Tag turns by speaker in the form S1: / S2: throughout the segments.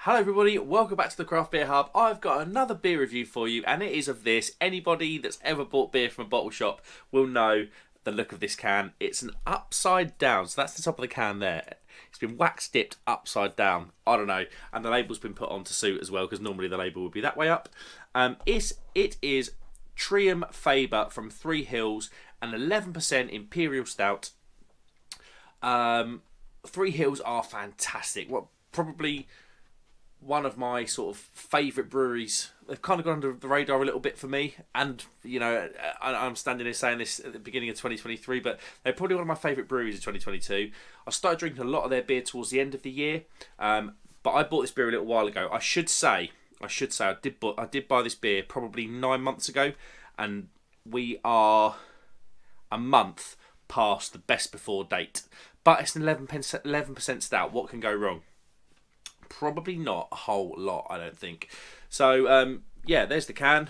S1: Hello everybody, welcome back to the Craft Beer Hub. I've got another beer review for you, and it is of this. Anybody that's ever bought beer from a bottle shop will know the look of this can. It's an upside down, so that's the top of the can there. It's been wax dipped upside down. I don't know, and the label's been put on to suit as well, because normally the label would be that way up. It is Trium Faba from Three Hills, an 11% Imperial Stout. Three Hills are fantastic. Probably one of my sort of favourite breweries. They've kind of gone under the radar a little bit for me, and you know, I'm standing here saying this at the beginning of 2023, but they're probably one of my favourite breweries in 2022. I started drinking a lot of their beer towards the end of the year, but I bought this beer a little while ago. I should say I did buy this beer probably 9 months ago, and we are a month past the best before date. But it's an 11% stout. What can go wrong? Probably not a whole lot, I don't think. So, yeah, there's the can.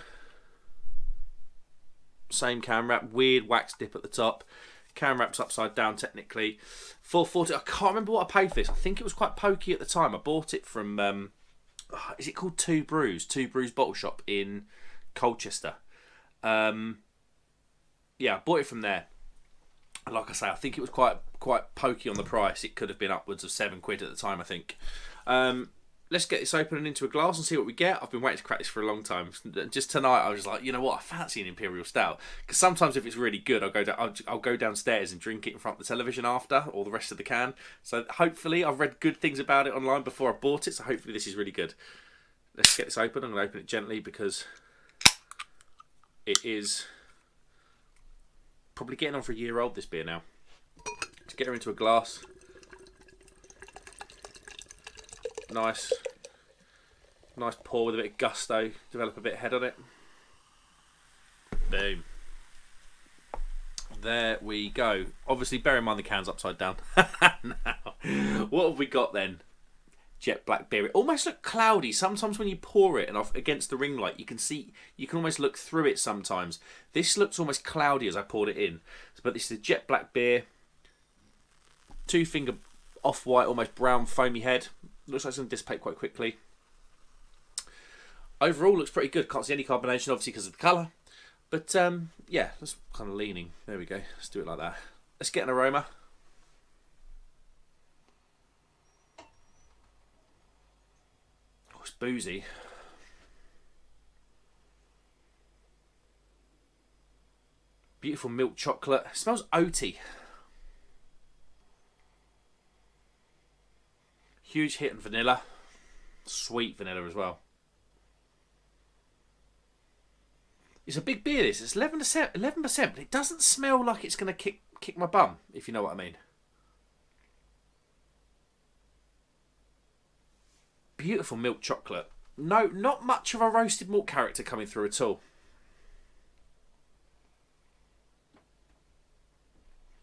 S1: Same can wrap. Weird wax dip at the top. Can wrap's upside down, technically. 440. I can't remember what I paid for this. I think it was quite pokey at the time. I bought it from, is it called Two Brews? Two Brews Bottle Shop in Colchester. Yeah, I bought it from there. Like I say, I think it was quite pokey on the price. It could have been upwards of £7 at the time, I think. Let's get this open and into a glass and see what we get. I've been waiting to crack this for a long time. Just tonight, I was like, you know what? I fancy an Imperial Stout, because sometimes if it's really good, I'll go downstairs and drink it in front of the television after, or the rest of the can. So hopefully, I've read good things about it online before I bought it. So hopefully, this is really good. Let's get this open. I'm going to open it gently because it is probably getting on for a year old, this beer now. Let's get her into a glass. Nice pour with a bit of gusto. Develop a bit of head on it. Boom. There we go. Obviously, bear in mind the can's upside down. Now, what have we got then? Jet black beer. It almost looks cloudy. Sometimes when you pour it and off against the ring light, you can almost look through it sometimes. This looks almost cloudy as I poured it in. But this is a jet black beer. 2-finger off-white, almost brown, foamy head. Looks like it's going to dissipate quite quickly. Overall, looks pretty good. Can't see any carbonation, obviously, because of the colour. But, yeah, that's kind of leaning. There we go. Let's do it like that. Let's get an aroma. Oh, it's boozy. Beautiful milk chocolate. It smells oaty. Huge hit on vanilla. Sweet vanilla as well. It's a big beer, this. It's 11%, but it doesn't smell like it's going to kick my bum, if you know what I mean. Beautiful milk chocolate. No, not much of a roasted malt character coming through at all.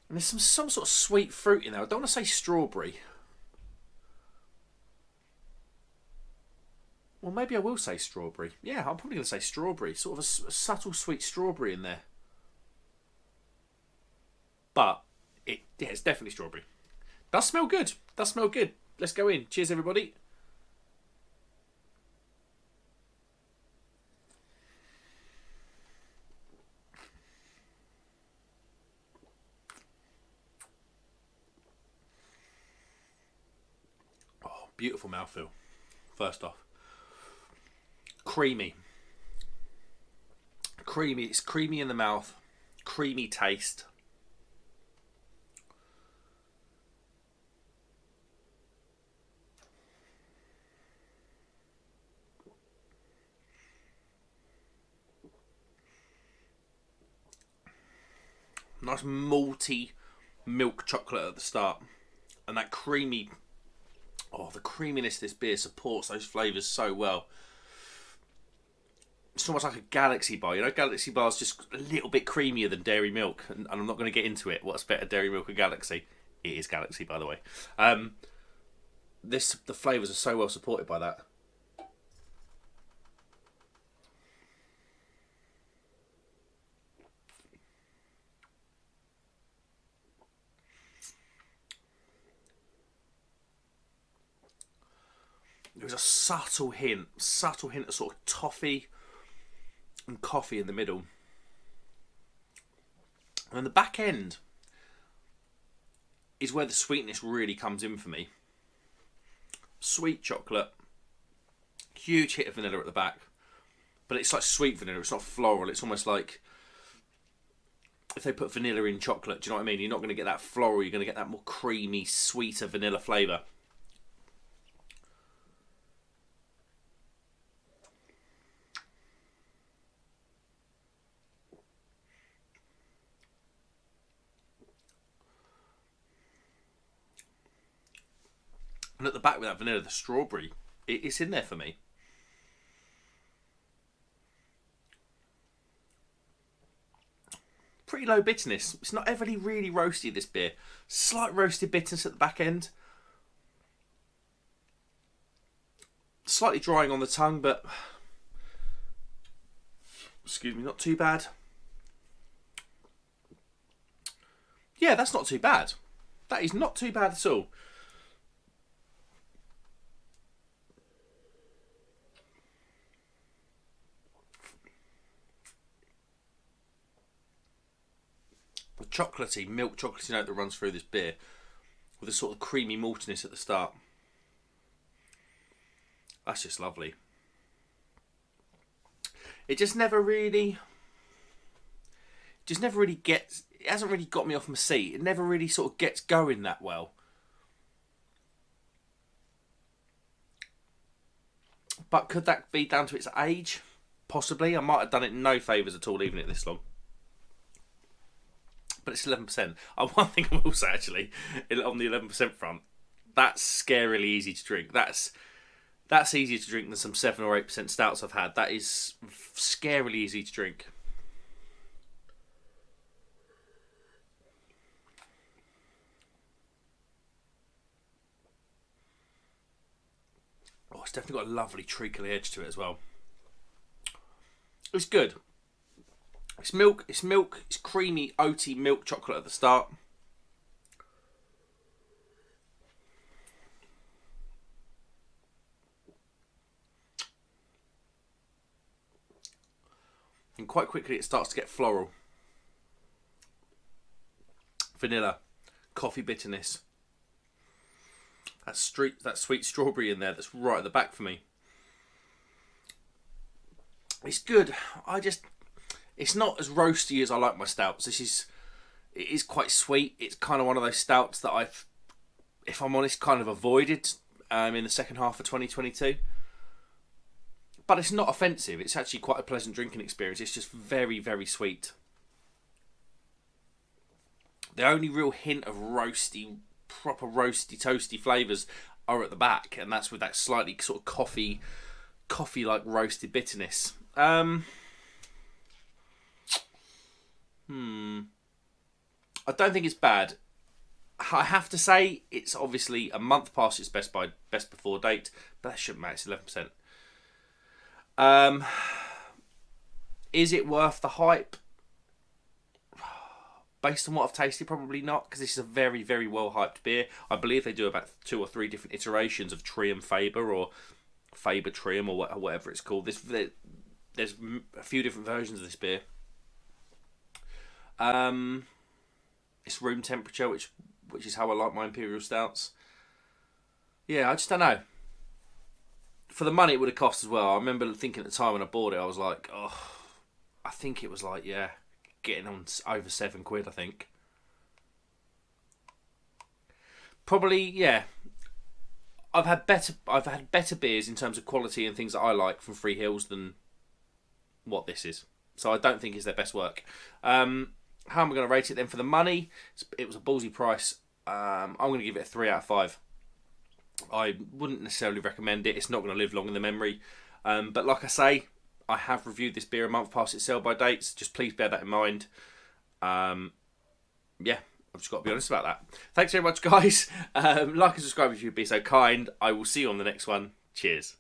S1: And there's some sort of sweet fruit in there. I don't want to say strawberry. Well, maybe I will say strawberry. Yeah, I'm probably going to say strawberry. Sort of a subtle sweet strawberry in there. But it's definitely strawberry. Does smell good. Does smell good. Let's go in. Cheers, everybody. Oh, beautiful mouthfeel. First off. Creamy. It's creamy in the mouth. Creamy taste. Nice malty milk chocolate at the start. And that creamy... Oh, the creaminess of this beer supports those flavours so well. It's almost like a Galaxy bar. You know, Galaxy bar is just a little bit creamier than Dairy Milk. And I'm not going to get into it. What's better, Dairy Milk or Galaxy? It is Galaxy, by the way. The flavours are so well supported by that. was a subtle hint of sort of toffee and coffee in the middle. And then the back end is where the sweetness really comes in for me. Sweet chocolate, huge hit of vanilla at the back, but it's like sweet vanilla, it's not floral. It's almost like if they put vanilla in chocolate, do you know what I mean? You're not going to get that floral, you're going to get that more creamy, sweeter vanilla flavour. And at the back with that vanilla, the strawberry, it's in there for me. Pretty low bitterness. It's not overly really roasty, this beer. Slight roasted bitterness at the back end. Slightly drying on the tongue, but excuse me, not too bad. Yeah, that's not too bad. That is not too bad at all. The chocolatey, milk chocolatey note that runs through this beer with a sort of creamy maltiness at the start. That's just lovely. It just never really gets, it hasn't really got me off my seat. It never really sort of gets going that well. But could that be down to its age? Possibly. I might have done it no favours at all leaving it this long. But it's 11%. One thing I will say, actually, on the 11% front, that's scarily easy to drink. That's easier to drink than some 7 or 8% stouts I've had. That is scarily easy to drink. Oh, it's definitely got a lovely treacly edge to it as well. It's good. It's milk, it's creamy, oaty milk chocolate at the start. And quite quickly it starts to get floral. Vanilla, coffee bitterness. That sweet strawberry in there that's right at the back for me. It's good. It's not as roasty as I like my stouts. It is quite sweet. It's kind of one of those stouts that I've, if I'm honest, kind of avoided in the second half of 2022. But it's not offensive. It's actually quite a pleasant drinking experience. It's just very, very sweet. The only real hint of proper roasty, toasty flavours are at the back, and that's with that slightly sort of coffee-like roasted bitterness. I don't think it's bad. I have to say it's obviously a month past its best before date, but that shouldn't matter. It's 11%. Is it worth the hype? Based on what I've tasted, probably not, because this is a very, very well hyped beer. I believe they do about 2 or 3 different iterations of Trium Faba or Faba Trium or whatever it's called. There's a few different versions of this beer. It's room temperature, which is how I like my Imperial Stouts. Yeah, I just don't know. For the money it would have cost as well. I remember thinking at the time when I bought it, I was like, oh, I think it was like, yeah, getting on over £7, I think. Probably, yeah. I've had better beers in terms of quality and things that I like from Three Hills than what this is. So I don't think it's their best work. How am I going to rate it then for the money? It was a ballsy price. I'm going to give it a 3 out of 5. I wouldn't necessarily recommend it. It's not going to live long in the memory. But like I say, I have reviewed this beer a month past its sell-by dates. Just please bear that in mind. Yeah, I've just got to be honest about that. Thanks very much, guys. Like and subscribe if you'd be so kind. I will see you on the next one. Cheers.